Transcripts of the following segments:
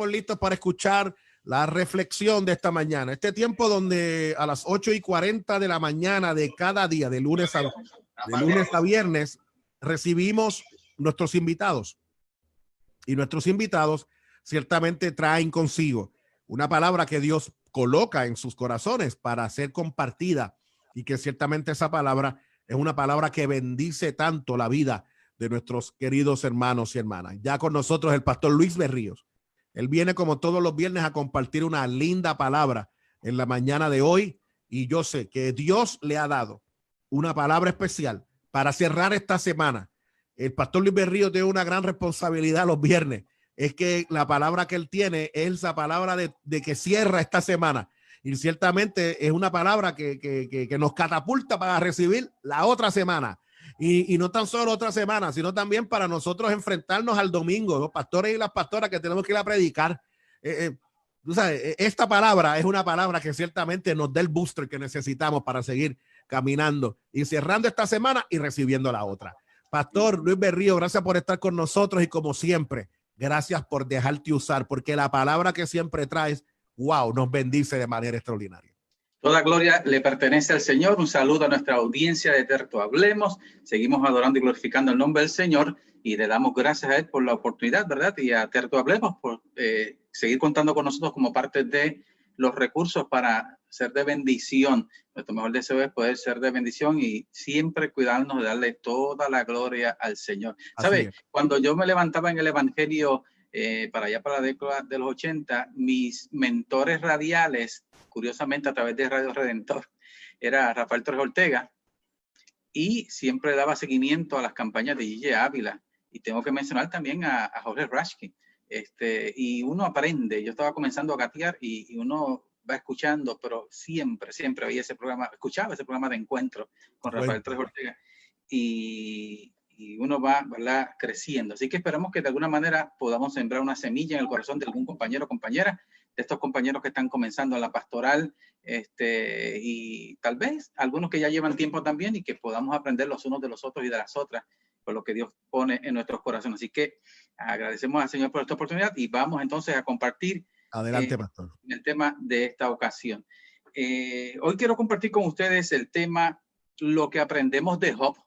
estamos listos para escuchar la reflexión de esta mañana. Este tiempo donde a las 8:40 de la mañana de cada día, de lunes a viernes, recibimos nuestros invitados. Y nuestros invitados ciertamente traen consigo una palabra que Dios coloca en sus corazones para ser compartida, y que ciertamente esa palabra es una palabra que bendice tanto la vida de nuestros queridos hermanos y hermanas. Ya con nosotros el pastor Luis Berríos. Él viene como todos los viernes a compartir una linda palabra en la mañana de hoy, y yo sé que Dios le ha dado una palabra especial para cerrar esta semana. El pastor Luis Berríos tiene una gran responsabilidad los viernes. Es que la palabra que él tiene es esa palabra de que cierra esta semana. Y ciertamente es una palabra que nos catapulta para recibir la otra semana. Y no tan solo otra semana, sino también para nosotros enfrentarnos al domingo, los pastores y las pastoras que tenemos que ir a predicar. Tú sabes, esta palabra es una palabra que ciertamente nos da el booster que necesitamos para seguir caminando y cerrando esta semana y recibiendo la otra. Pastor Luis Berríos, gracias por estar con nosotros, y como siempre, gracias por dejarte usar, porque la palabra que siempre traes, wow, nos bendice de manera extraordinaria. Toda gloria le pertenece al Señor. Un saludo a nuestra audiencia de Terto Hablemos. Seguimos adorando y glorificando el nombre del Señor, y le damos gracias a Él por la oportunidad, ¿verdad? Y a Terto Hablemos por seguir contando con nosotros como parte de los recursos para ser de bendición. Nuestro mejor deseo es poder ser de bendición y siempre cuidarnos de darle toda la gloria al Señor. ¿Sabe? Cuando yo me levantaba en el Evangelio para allá, para la década de los 80, mis mentores radiales, curiosamente a través de Radio Redentor, era Rafael Torres Ortega, y siempre daba seguimiento a las campañas de Gigi Ávila. Y tengo que mencionar también a Jorge Rashkin. Y uno aprende. Yo estaba comenzando a gatear y uno va escuchando, pero siempre veía ese programa, escuchaba ese programa de encuentro con Rafael Torres Ortega, y uno va, ¿verdad?, creciendo. Así que esperamos que de alguna manera podamos sembrar una semilla en el corazón de algún compañero o compañera, de estos compañeros que están comenzando en la pastoral, y tal vez algunos que ya llevan tiempo también, y que podamos aprender los unos de los otros y de las otras por lo que Dios pone en nuestros corazones. Así que agradecemos al Señor por esta oportunidad, y vamos entonces a compartir pastor, el tema de esta ocasión. Hoy quiero compartir con ustedes el tema, lo que aprendemos de Job.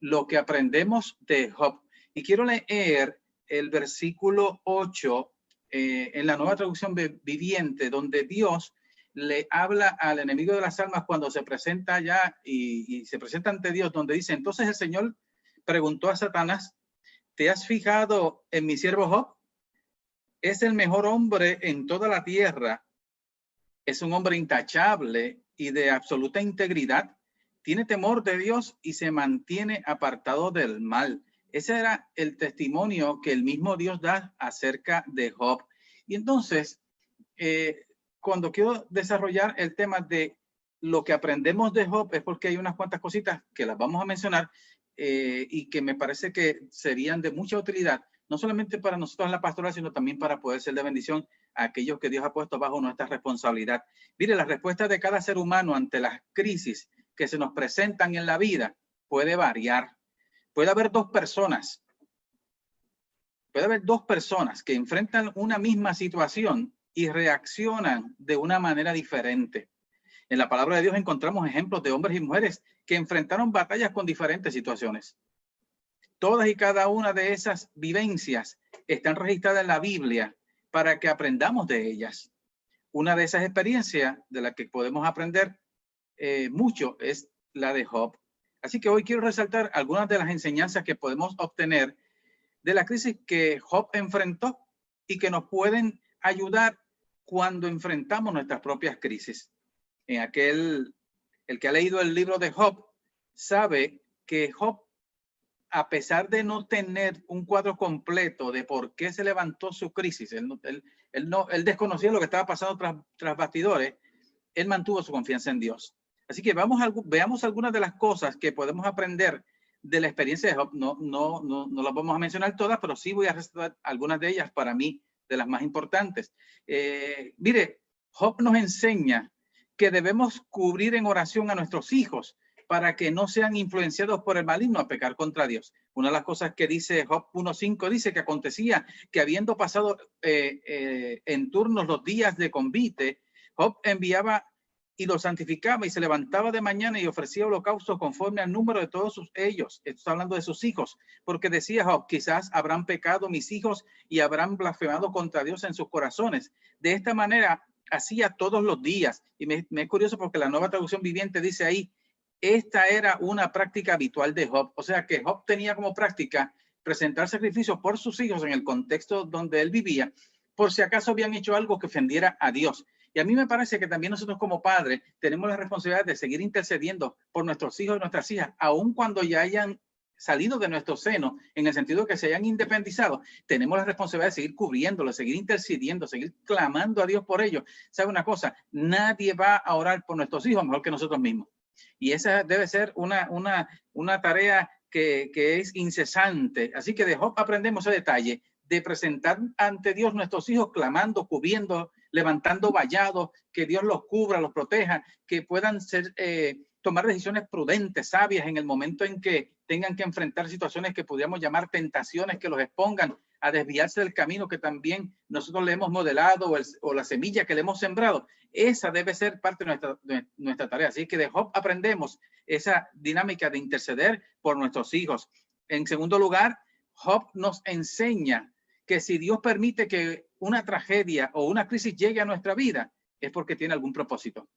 Lo que aprendemos de Job. Y quiero leer el versículo 8 en la Nueva Traducción Viviente, donde Dios le habla al enemigo de las almas cuando se presenta allá y se presenta ante Dios, donde dice: entonces el Señor preguntó a Satanás, ¿te has fijado en mi siervo Job? Es el mejor hombre en toda la tierra. Es un hombre intachable y de absoluta integridad. Tiene temor de Dios y se mantiene apartado del mal. Ese era el testimonio que el mismo Dios da acerca de Job. Y entonces, cuando quiero desarrollar el tema de lo que aprendemos de Job, es porque hay unas cuantas cositas que las vamos a mencionar, y que me parece que serían de mucha utilidad, no solamente para nosotros en la pastoral, sino también para poder ser de bendición a aquellos que Dios ha puesto bajo nuestra responsabilidad. Mire, la respuesta de cada ser humano ante las crisis que se nos presentan en la vida puede variar. Puede haber dos personas que enfrentan una misma situación y reaccionan de una manera diferente. En la palabra de Dios encontramos ejemplos de hombres y mujeres que enfrentaron batallas con diferentes situaciones. Todas y cada una de esas vivencias están registradas en la Biblia para que aprendamos de ellas. Una de esas experiencias de la que podemos aprender mucho es la de Job. Así que hoy quiero resaltar algunas de las enseñanzas que podemos obtener de la crisis que Job enfrentó y que nos pueden ayudar cuando enfrentamos nuestras propias crisis. El que ha leído el libro de Job sabe que Job, a pesar de no tener un cuadro completo de por qué se levantó su crisis, él desconocía lo que estaba pasando tras bastidores, él mantuvo su confianza en Dios. Así que veamos algunas de las cosas que podemos aprender de la experiencia de Job. No las vamos a mencionar todas, pero sí voy a resaltar algunas de ellas, para mí, de las más importantes. Mire, Job nos enseña que debemos cubrir en oración a nuestros hijos para que no sean influenciados por el maligno a pecar contra Dios. Una de las cosas que dice Job 1:5 dice que acontecía que habiendo pasado en turnos los días de convite, Job enviaba y los santificaba y se levantaba de mañana y ofrecía holocaustos conforme al número de todos ellos. Esto está hablando de sus hijos, porque decía Job, quizás habrán pecado mis hijos y habrán blasfemado contra Dios en sus corazones. De esta manera hacía todos los días. Y me es curioso porque la Nueva Traducción Viviente dice ahí, esta era una práctica habitual de Job. O sea que Job tenía como práctica presentar sacrificios por sus hijos en el contexto donde él vivía, por si acaso habían hecho algo que ofendiera a Dios. Y a mí me parece que también nosotros como padres tenemos la responsabilidad de seguir intercediendo por nuestros hijos y nuestras hijas, aun cuando ya hayan salido de nuestro seno, en el sentido de que se hayan independizado. Tenemos la responsabilidad de seguir cubriéndolos, seguir intercediendo, seguir clamando a Dios por ellos. ¿Sabe una cosa? Nadie va a orar por nuestros hijos mejor que nosotros mismos. Y esa debe ser una tarea que es incesante. Así que de Job aprendemos ese detalle de presentar ante Dios nuestros hijos, clamando, cubriendo, levantando vallados, que Dios los cubra, los proteja, que puedan tomar decisiones prudentes, sabias en el momento en que tengan que enfrentar situaciones que podríamos llamar tentaciones que los expongan a desviarse del camino que también nosotros le hemos modelado o la semilla que le hemos sembrado. Esa debe ser parte de nuestra tarea. Así que de Job aprendemos esa dinámica de interceder por nuestros hijos. En segundo lugar, Job nos enseña que si Dios permite que una tragedia o una crisis llegue a nuestra vida, es porque tiene algún propósito.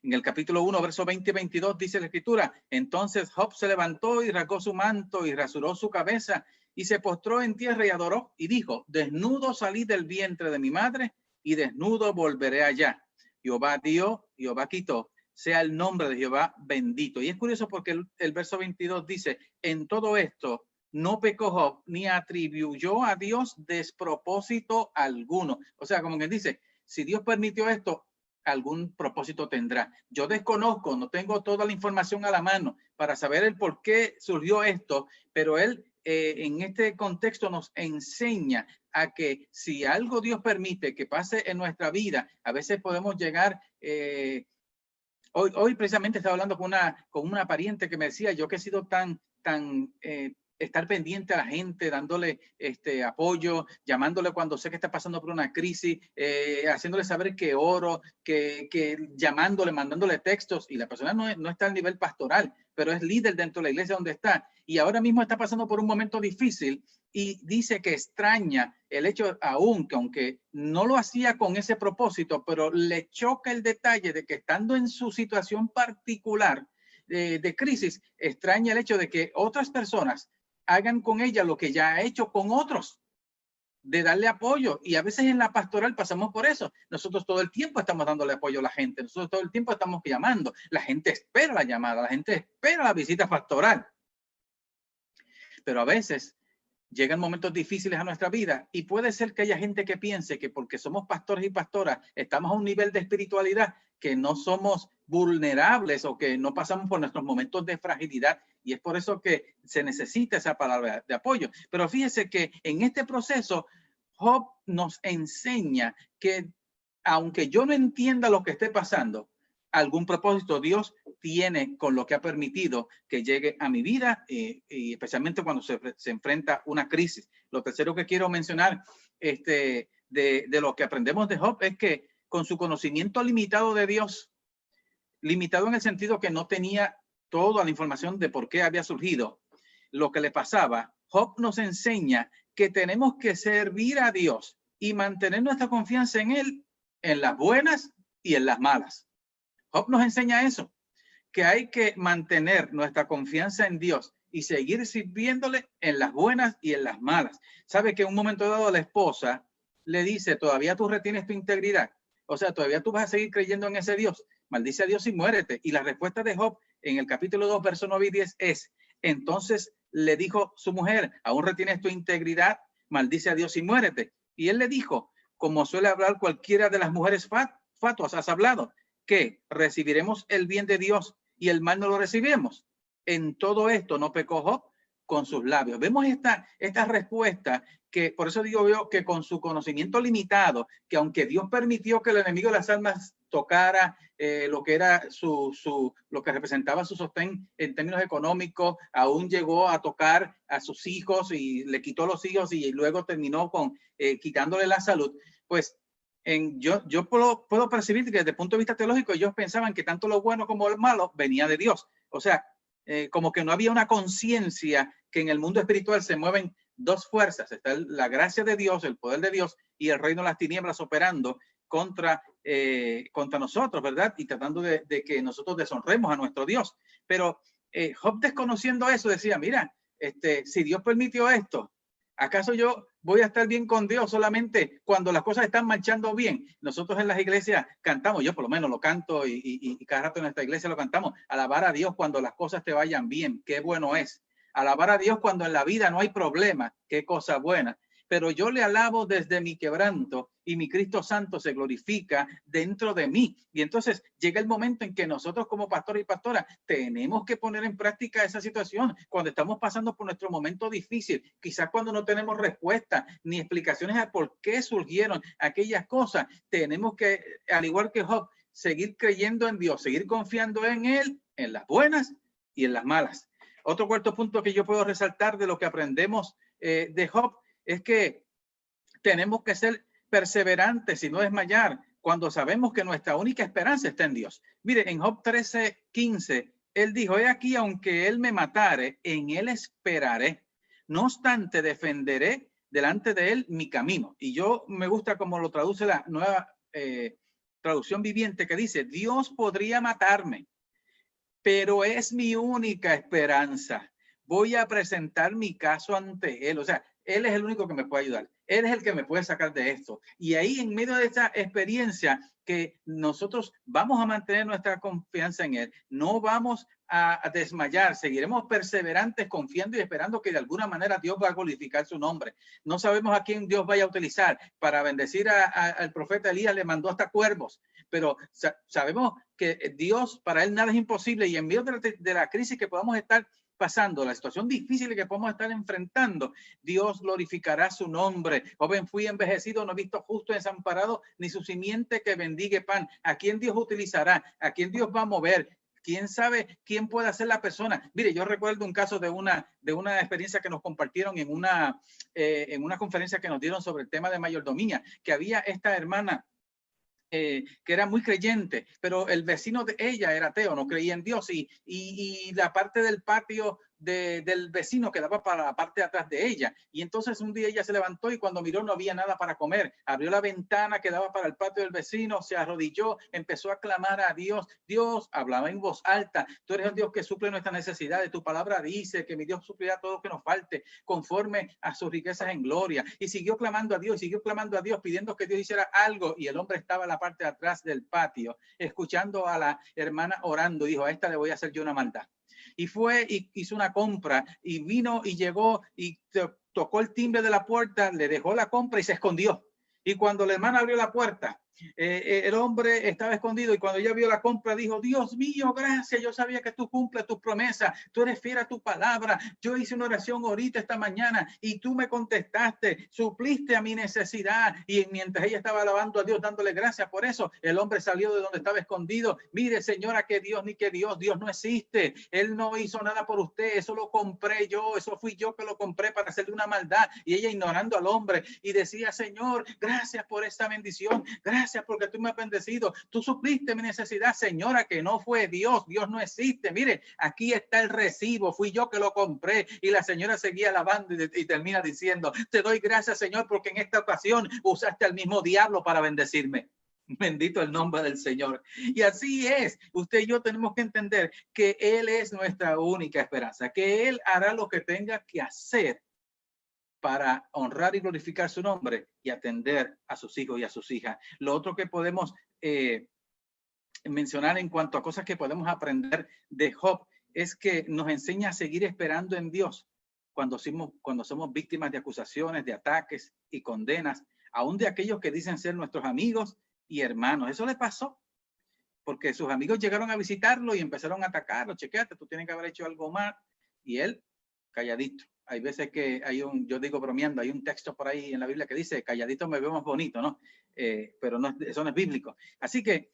En el capítulo 1, verso 20 y 22 dice la escritura, entonces Job se levantó y rasgó su manto y rasuró su cabeza y se postró en tierra y adoró y dijo, desnudo salí del vientre de mi madre y desnudo volveré allá. Jehová dio, Jehová quitó, sea el nombre de Jehová bendito. Y es curioso porque el verso 22 dice, en todo esto no pecó Job ni atribuyó a Dios despropósito alguno. O sea, como que dice, si Dios permitió esto, algún propósito tendrá. Yo desconozco, no tengo toda la información a la mano para saber el por qué surgió esto, pero él en este contexto nos enseña a que si algo Dios permite que pase en nuestra vida, a veces podemos llegar... Hoy precisamente estaba hablando con una pariente que me decía, yo que he sido tan estar pendiente a la gente, dándole apoyo, llamándole cuando sé que está pasando por una crisis, haciéndole saber que oro, que llamándole, mandándole textos, y la persona no está al nivel pastoral, pero es líder dentro de la iglesia donde está, y ahora mismo está pasando por un momento difícil, y dice que extraña el hecho, aunque no lo hacía con ese propósito, pero le choca el detalle de que estando en su situación particular de crisis, extraña el hecho de que otras personas hagan con ella lo que ya ha hecho con otros, de darle apoyo. Y a veces en la pastoral pasamos por eso. Nosotros todo el tiempo estamos dándole apoyo a la gente. Nosotros todo el tiempo estamos llamando. La gente espera la llamada, la gente espera la visita pastoral. Pero a veces llegan momentos difíciles a nuestra vida y puede ser que haya gente que piense que porque somos pastores y pastoras estamos a un nivel de espiritualidad que no somos vulnerables o que no pasamos por nuestros momentos de fragilidad, y es por eso que se necesita esa palabra de apoyo. Pero fíjese que en este proceso Job nos enseña que aunque yo no entienda lo que esté pasando, algún propósito Dios tiene con lo que ha permitido que llegue a mi vida, y especialmente cuando se enfrenta una crisis. Lo tercero que quiero mencionar de lo que aprendemos de Job es que con su conocimiento limitado de Dios, limitado en el sentido que no tenía toda la información de por qué había surgido lo que le pasaba, Job nos enseña que tenemos que servir a Dios y mantener nuestra confianza en Él en las buenas y en las malas. Job nos enseña eso, que hay que mantener nuestra confianza en Dios y seguir sirviéndole en las buenas y en las malas. Sabe que en un momento dado la esposa le dice, todavía tú retienes tu integridad, o sea, todavía tú vas a seguir creyendo en ese Dios, maldice a Dios y muérete. Y la respuesta de Job en el capítulo 2, verso 9 y 10 es, entonces le dijo su mujer, ¿aún retienes tu integridad? Maldice a Dios y muérete. Y él le dijo, como suele hablar cualquiera de las mujeres fatuas, has hablado, que recibiremos el bien de Dios y el mal no lo recibimos. En todo esto no pecó Job con sus labios. Vemos esta respuesta que, por eso digo yo, que con su conocimiento limitado, que aunque Dios permitió que el enemigo de las almas tocara lo que era lo que representaba su sostén en términos económicos, aún llegó a tocar a sus hijos y le quitó los hijos y luego terminó con quitándole la salud. Pues yo puedo percibir que desde el punto de vista teológico ellos pensaban que tanto lo bueno como lo malo venía de Dios. O sea, como que no había una conciencia que en el mundo espiritual se mueven dos fuerzas. Está la gracia de Dios, el poder de Dios y el reino de las tinieblas operando contra nosotros, ¿verdad? Y tratando de que nosotros deshonremos a nuestro Dios. Pero Job, desconociendo eso, decía, mira, si Dios permitió esto, ¿acaso yo voy a estar bien con Dios solamente cuando las cosas están marchando bien? Nosotros en las iglesias cantamos, yo por lo menos lo canto y cada rato en esta iglesia lo cantamos, alabar a Dios cuando las cosas te vayan bien, qué bueno es. Alabar a Dios cuando en la vida no hay problema, qué cosa buena. Pero yo le alabo desde mi quebranto y mi Cristo Santo se glorifica dentro de mí. Y entonces llega el momento en que nosotros como pastores y pastoras tenemos que poner en práctica esa situación cuando estamos pasando por nuestro momento difícil, quizás cuando no tenemos respuesta ni explicaciones a por qué surgieron aquellas cosas. Tenemos que, al igual que Job, seguir creyendo en Dios, seguir confiando en Él, en las buenas y en las malas. Otro cuarto punto que yo puedo resaltar de lo que aprendemos de Job es que tenemos que ser perseverantes y no desmayar cuando sabemos que nuestra única esperanza está en Dios. Mire, en Job 13:15, él dijo, he aquí, aunque él me matare, en él esperaré. No obstante, defenderé delante de él mi camino. Y yo me gusta como lo traduce la nueva traducción viviente, que dice, Dios podría matarme, pero es mi única esperanza. Voy a presentar mi caso ante él. O sea, él es el único que me puede ayudar. Él es el que me puede sacar de esto. Y ahí, en medio de esta experiencia, que nosotros vamos a mantener nuestra confianza en él. No vamos a desmayar. Seguiremos perseverantes, confiando y esperando que de alguna manera Dios va a glorificar su nombre. No sabemos a quién Dios vaya a utilizar. Para bendecir al profeta Elías le mandó hasta cuervos. Pero sabemos que Dios, para él nada es imposible. Y en medio de la crisis que podamos estar pasando, la situación difícil que podemos estar enfrentando, Dios glorificará su nombre. Joven, fui envejecido, no he visto justo desamparado, ni su simiente que bendigue pan. ¿A quién Dios utilizará? ¿A quién Dios va a mover? ¿Quién sabe quién puede ser la persona? Mire, yo recuerdo un caso de una experiencia que nos compartieron en una conferencia que nos dieron sobre el tema de mayordomía, que había esta hermana que era muy creyente, pero el vecino de ella era ateo, no creía en Dios, y la parte del patio del vecino quedaba para la parte de atrás de ella. Y entonces un día ella se levantó y cuando miró no había nada para comer. Abrió la ventana que daba para el patio del vecino, se arrodilló, empezó a clamar a Dios. Dios, hablaba en voz alta, tú eres el Dios que suple nuestras necesidades. Tu palabra dice que mi Dios suplirá todo lo que nos falte conforme a sus riquezas en gloria. Y siguió clamando a Dios, pidiendo que Dios hiciera algo. Y el hombre estaba en la parte de atrás del patio, escuchando a la hermana orando. Dijo, a esta le voy a hacer yo una maldad. Y fue y hizo una compra y vino y llegó y tocó el timbre de la puerta, le dejó la compra y se escondió. Y cuando la hermana abrió la puerta, el hombre estaba escondido y cuando ella vio la compra dijo, Dios mío, gracias, yo sabía que tú cumples tus promesas, tú eres fiel a tu palabra, yo hice una oración ahorita esta mañana y tú me contestaste, supliste a mi necesidad. Y mientras ella estaba alabando a Dios, dándole gracias por eso, el hombre salió de donde estaba escondido. Mire, señora, que Dios ni que Dios no existe, él no hizo nada por usted, eso lo compré yo, eso fui yo que lo compré para hacerle una maldad. Y ella ignorando al hombre y decía, Señor, gracias por esta bendición, gracias porque tú me has bendecido, tú supliste mi necesidad. Señora, que no fue Dios, Dios no existe. Mire, aquí está el recibo, fui yo que lo compré. Y la señora seguía alabando y termina diciendo, te doy gracias, Señor, porque en esta ocasión usaste al mismo diablo para bendecirme. Bendito el nombre del Señor. Y así es, usted y yo tenemos que entender que Él es nuestra única esperanza, que Él hará lo que tenga que hacer para honrar y glorificar su nombre y atender a sus hijos y a sus hijas. Lo otro que podemos mencionar en cuanto a cosas que podemos aprender de Job es que nos enseña a seguir esperando en Dios cuando somos víctimas de acusaciones, de ataques y condenas, aún de aquellos que dicen ser nuestros amigos y hermanos. Eso le pasó porque sus amigos llegaron a visitarlo y empezaron a atacarlo. Chequéate, tú tienes que haber hecho algo mal. Y él calladito. Hay veces que yo digo bromeando, hay un texto por ahí en la Biblia que dice, calladito me veo más bonito, ¿no? Pero no, eso no es bíblico. Así que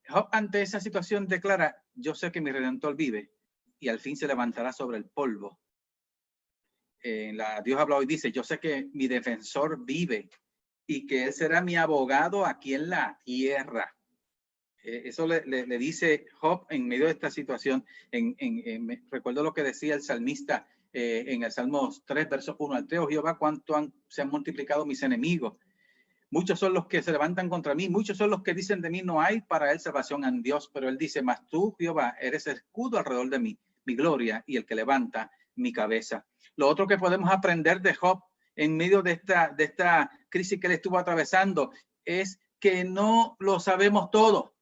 Job ante esa situación declara, yo sé que mi Redentor vive y al fin se levantará sobre el polvo. Dios habla hoy, dice, yo sé que mi defensor vive y que él será mi abogado aquí en la tierra. Eso le dice Job en medio de esta situación. Recuerdo lo que decía el salmista en el Salmo 3, versos 1 al 3, oh Jehová, cuánto se han multiplicado mis enemigos. Muchos son los que se levantan contra mí, muchos son los que dicen de mí, no hay para él salvación en Dios, pero él dice, mas tú, Jehová, eres escudo alrededor de mí, mi gloria y el que levanta mi cabeza. Lo otro que podemos aprender de Job en medio de esta crisis que él estuvo atravesando es que no lo sabemos todo,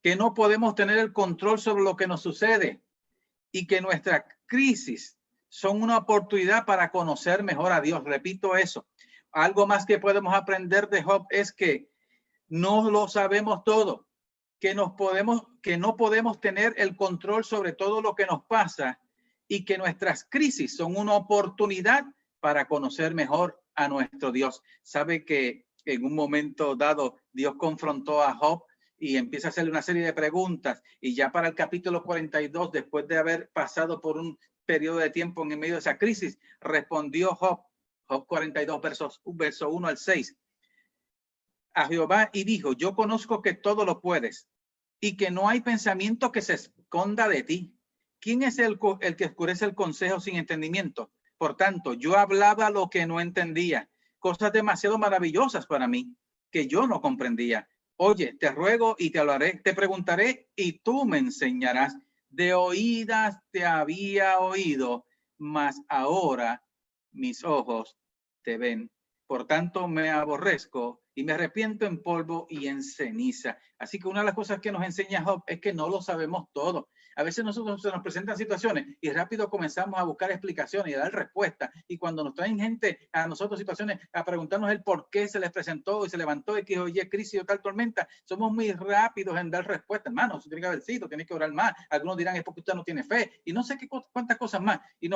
que no podemos tener el control sobre lo que nos sucede y que nuestras crisis son una oportunidad para conocer mejor a Dios. Repito eso. Algo más que podemos aprender de Job es que no lo sabemos todo, que no podemos tener el control sobre todo lo que nos pasa y que nuestras crisis son una oportunidad para conocer mejor a nuestro Dios. Sabe que en un momento dado Dios confrontó a Job y empieza a hacerle una serie de preguntas, y ya para el capítulo 42, después de haber pasado por un periodo de tiempo en medio de esa crisis, respondió Job 42, verso 1 al 6, a Jehová y dijo, yo conozco que todo lo puedes y que no hay pensamiento que se esconda de ti. ¿Quién es el que oscurece el consejo sin entendimiento? Por tanto, yo hablaba lo que no entendía, cosas demasiado maravillosas para mí que yo no comprendía. Oye, te ruego y te hablaré, te preguntaré y tú me enseñarás. De oídas te había oído, mas ahora mis ojos te ven. Por tanto, me aborrezco y me arrepiento en polvo y en ceniza. Así que una de las cosas que nos enseña Job es que no lo sabemos todo. A veces nosotros se nos presentan situaciones y rápido comenzamos a buscar explicaciones y a dar respuestas. Y cuando nos traen gente a nosotros situaciones a preguntarnos el por qué se les presentó y se levantó y que oye crisis o tal tormenta, somos muy rápidos en dar respuestas. Hermano, usted tiene que haber sido, tiene que orar más. Algunos dirán es porque usted no tiene fe y no sé cuántas cosas más. Y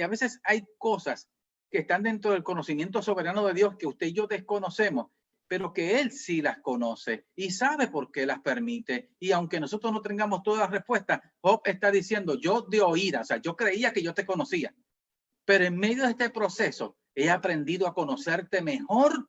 a veces hay cosas que están dentro del conocimiento soberano de Dios que usted y yo desconocemos, pero que Él sí las conoce y sabe por qué las permite. Y aunque nosotros no tengamos todas las respuestas, Job está diciendo, yo de oída, o sea, yo creía que yo te conocía, pero en medio de este proceso he aprendido a conocerte mejor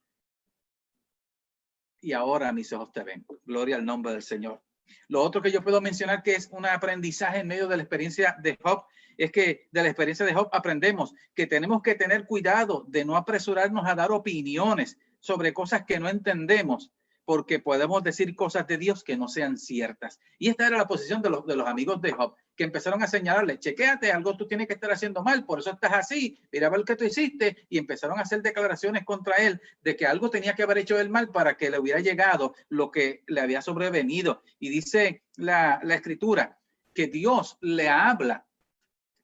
y ahora mis ojos te ven. Gloria al nombre del Señor. Lo otro que yo puedo mencionar que es un aprendizaje en medio de la experiencia de Job es que de la experiencia de Job aprendemos que tenemos que tener cuidado de no apresurarnos a dar opiniones sobre cosas que no entendemos, porque podemos decir cosas de Dios que no sean ciertas. Y esta era la posición de los amigos de Job, que empezaron a señalarle, chequéate, algo tú tienes que estar haciendo mal, por eso estás así, mira a ver qué tú hiciste, y empezaron a hacer declaraciones contra él de que algo tenía que haber hecho él mal para que le hubiera llegado lo que le había sobrevenido. Y dice la escritura que Dios le habla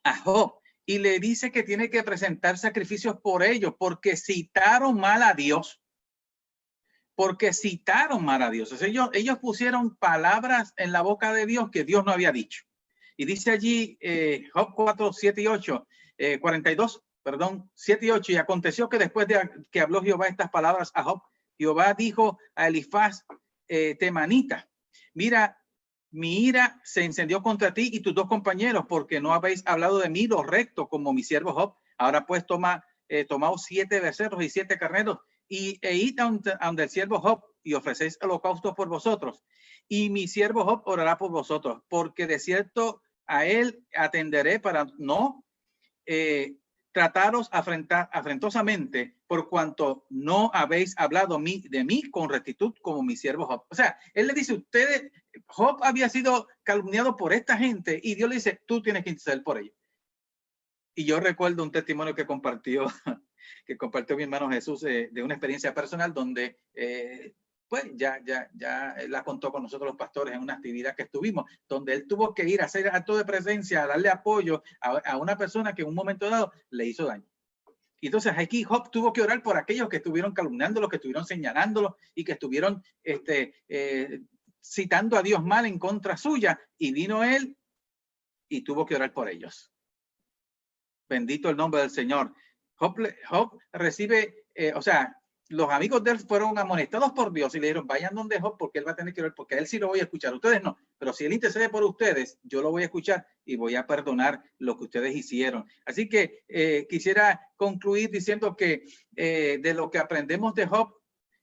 a Job y le dice que tiene que presentar sacrificios por ellos, porque citaron mal a Dios. Porque citaron mal a Dios. O sea, ellos pusieron palabras en la boca de Dios que Dios no había dicho. Y dice allí Job 4, 7 y 8, 42, perdón, 7 y 8. Y aconteció que después de que habló Jehová estas palabras a Job, Jehová dijo a Elifaz temanita, mira, mi ira se encendió contra ti y tus dos compañeros, porque no habéis hablado de mí lo recto como mi siervo Job. Ahora pues tomaos 7 becerros y 7 carneros y id a donde el siervo Job y ofrecéis holocaustos por vosotros. Y mi siervo Job orará por vosotros, porque de cierto a él atenderé para no trataros afrentosamente, por cuanto no habéis hablado de mí con rectitud como mi siervo Job. O sea, él le dice, ustedes, Job había sido calumniado por esta gente y Dios le dice, tú tienes que interceder por ellos. Y yo recuerdo un testimonio que compartió mi hermano Jesús de una experiencia personal donde pues ya la contó con nosotros los pastores en una actividad que estuvimos, donde él tuvo que ir a hacer acto de presencia, a darle apoyo a una persona que en un momento dado le hizo daño. Y entonces aquí Job tuvo que orar por aquellos que estuvieron calumniándolo, que estuvieron señalándolo y que estuvieron citando a Dios mal en contra suya, y vino él y tuvo que orar por ellos. Bendito el nombre del Señor. Job recibe, los amigos de él fueron amonestados por Dios y le dijeron, vayan donde Job porque él va a tener que ver, porque a él sí lo voy a escuchar, ustedes no, pero si él intercede por ustedes, yo lo voy a escuchar y voy a perdonar lo que ustedes hicieron. Así que quisiera concluir diciendo que de lo que aprendemos de Job,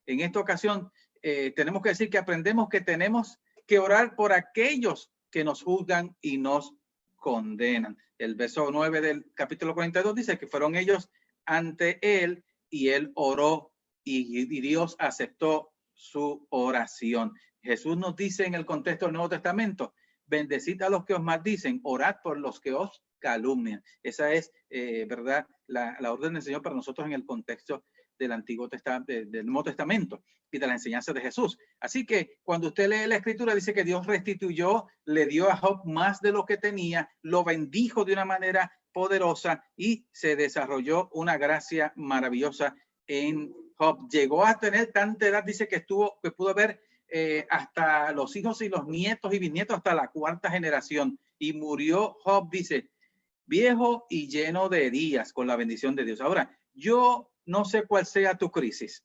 en esta ocasión, tenemos que decir que aprendemos que tenemos que orar por aquellos que nos juzgan y nos condenan. El verso 9 del capítulo 42 dice que fueron ellos ante él y él oró y Dios aceptó su oración. Jesús nos dice en el contexto del Nuevo Testamento, bendecid a los que os maldicen, orad por los que os calumnian. Esa es, ¿verdad? La orden del Señor para nosotros en el contexto del Antiguo Testamento, del Nuevo Testamento y de la enseñanza de Jesús. Así que cuando usted lee la Escritura, dice que Dios restituyó, le dio a Job más de lo que tenía, lo bendijo de una manera poderosa y se desarrolló una gracia maravillosa en Job. Llegó a tener tanta edad, dice que pudo ver hasta los hijos y los nietos y bisnietos hasta la cuarta generación. Y murió Job, dice, viejo y lleno de días con la bendición de Dios. Ahora, yo no sé cuál sea tu crisis,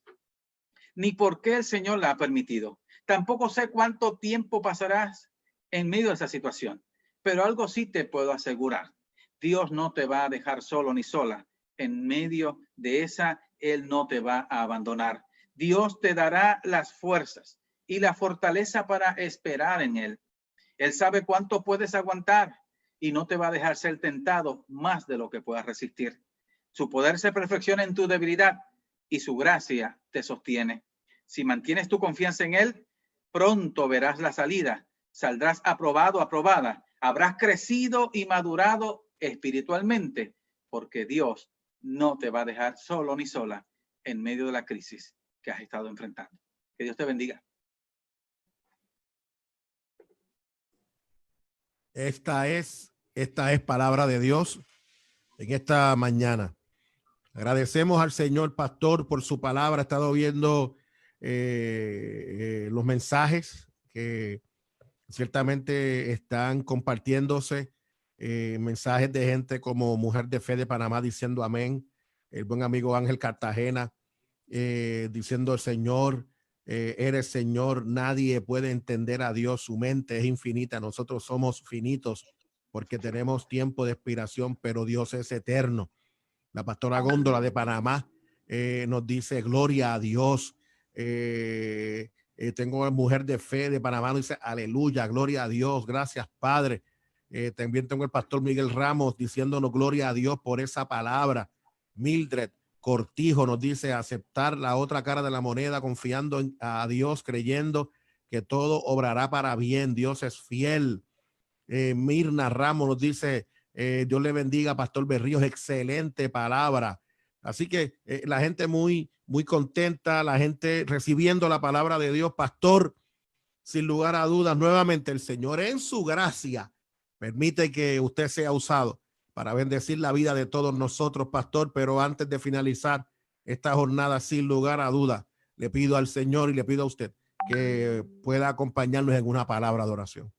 ni por qué el Señor la ha permitido. Tampoco sé cuánto tiempo pasarás en medio de esa situación, pero algo sí te puedo asegurar. Dios no te va a dejar solo ni sola. En medio de esa, Él no te va a abandonar. Dios te dará las fuerzas y la fortaleza para esperar en Él. Él sabe cuánto puedes aguantar y no te va a dejar ser tentado más de lo que puedas resistir. Su poder se perfecciona en tu debilidad y su gracia te sostiene. Si mantienes tu confianza en Él, pronto verás la salida. Saldrás aprobado, aprobada. Habrás crecido y madurado espiritualmente, porque Dios no te va a dejar solo ni sola en medio de la crisis que has estado enfrentando. Que Dios te bendiga. Esta es palabra de Dios en esta mañana. Agradecemos al señor pastor por su palabra. He estado viendo los mensajes que ciertamente están compartiéndose, mensajes de gente como Mujer de Fe de Panamá diciendo amén, el buen amigo Ángel Cartagena diciendo el Señor, eres Señor, nadie puede entender a Dios, su mente es infinita, nosotros somos finitos porque tenemos tiempo de expiración, pero Dios es eterno. La pastora Góndola de Panamá nos dice gloria a Dios. Tengo a Mujer de Fe de Panamá, nos dice aleluya, gloria a Dios, gracias Padre. También tengo el pastor Miguel Ramos diciéndonos gloria a Dios por esa palabra. Mildred Cortijo nos dice aceptar la otra cara de la moneda, confiando a Dios, creyendo que todo obrará para bien. Dios es fiel. Mirna Ramos nos dice Dios le bendiga, Pastor Berríos, excelente palabra. Así que la gente muy contenta, la gente recibiendo la palabra de Dios. Pastor, sin lugar a dudas, nuevamente el Señor en su gracia permite que usted sea usado para bendecir la vida de todos nosotros, pastor. Pero antes de finalizar esta jornada, sin lugar a dudas, le pido al Señor y le pido a usted que pueda acompañarnos en una palabra de oración.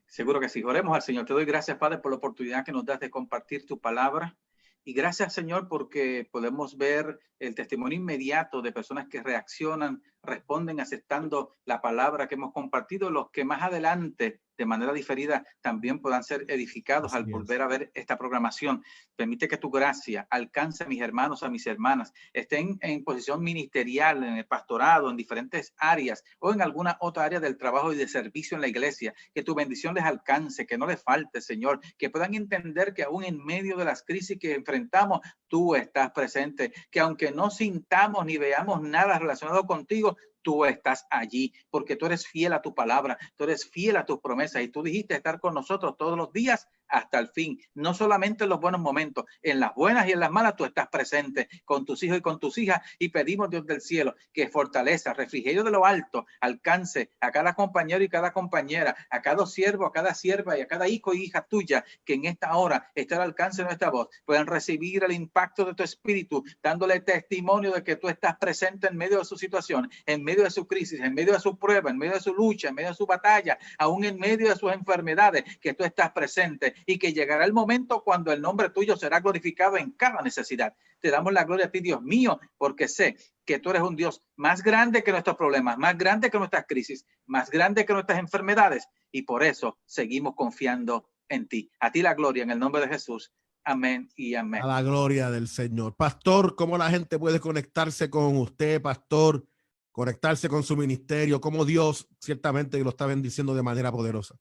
Seguro que sí. Oremos al Señor. Te doy gracias, Padre, por la oportunidad que nos das de compartir tu palabra. Y gracias, Señor, porque podemos ver el testimonio inmediato de personas que reaccionan, responden aceptando la palabra que hemos compartido, los que más adelante, de manera diferida, también puedan ser edificados al volver a ver esta programación. Permite que tu gracia alcance a mis hermanos, a mis hermanas, estén en posición ministerial, en el pastorado, en diferentes áreas o en alguna otra área del trabajo y de servicio en la iglesia. Que tu bendición les alcance, que no les falte, Señor, que puedan entender que aún en medio de las crisis que enfrentamos, tú estás presente, que aunque no sintamos ni veamos nada relacionado contigo, tú estás allí, porque tú eres fiel a tu palabra, tú eres fiel a tus promesas y tú dijiste estar con nosotros todos los días hasta el fin, no solamente en los buenos momentos, en las buenas y en las malas tú estás presente con tus hijos y con tus hijas, y pedimos, Dios del cielo, que fortaleza, refrigerio de lo alto, alcance a cada compañero y cada compañera, a cada siervo, a cada sierva y a cada hijo y hija tuya, que en esta hora esté al alcance de nuestra voz, puedan recibir el impacto de tu espíritu, dándole testimonio de que tú estás presente en medio de su situación, en medio de su crisis, en medio de su prueba, en medio de su lucha, en medio de su batalla, aún en medio de sus enfermedades, que tú estás presente y que llegará el momento cuando el nombre tuyo será glorificado en cada necesidad. Te damos la gloria a ti, Dios mío, porque sé que tú eres un Dios más grande que nuestros problemas, más grande que nuestras crisis, más grande que nuestras enfermedades, y por eso seguimos confiando en ti. A ti la gloria en el nombre de Jesús. Amén y amén. A la gloria del Señor. Pastor, ¿cómo la gente puede conectarse con usted, pastor? Conectarse con su ministerio, cómo Dios ciertamente lo está bendiciendo de manera poderosa.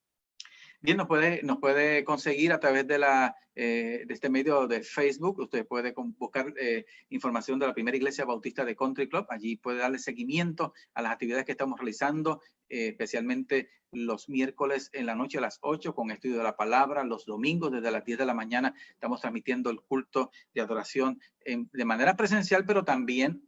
Bien, nos puede conseguir a través de este medio de Facebook. Usted puede buscar información de la Primera Iglesia Bautista de Country Club. Allí puede darle seguimiento a las actividades que estamos realizando, especialmente los miércoles en la noche a las 8 con estudio de la palabra. Los domingos desde las 10 de la mañana estamos transmitiendo el culto de adoración de manera presencial, pero también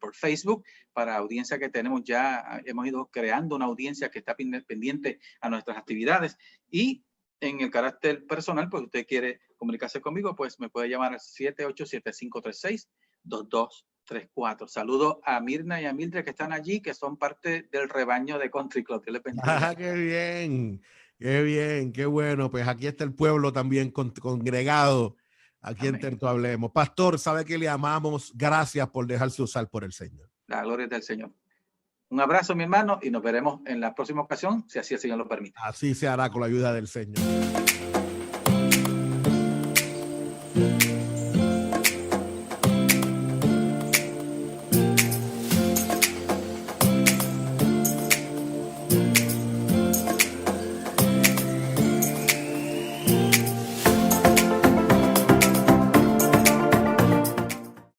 por Facebook, para audiencia que tenemos ya. Hemos ido creando una audiencia que está pendiente a nuestras actividades. Y en el carácter personal, pues usted quiere comunicarse conmigo, pues me puede llamar al 787-536-2234. Saludo a Mirna y a Mildred que están allí, que son parte del rebaño de Country Club. Qué bien, qué bien, qué bueno. Pues aquí está el pueblo también congregado aquí en Terto Hablemos. Pastor, sabe que le amamos. Gracias por dejarse usar por el Señor. La gloria es del Señor. Un abrazo, mi hermano, y nos veremos en la próxima ocasión, si así el Señor lo permite. Así se hará con la ayuda del Señor.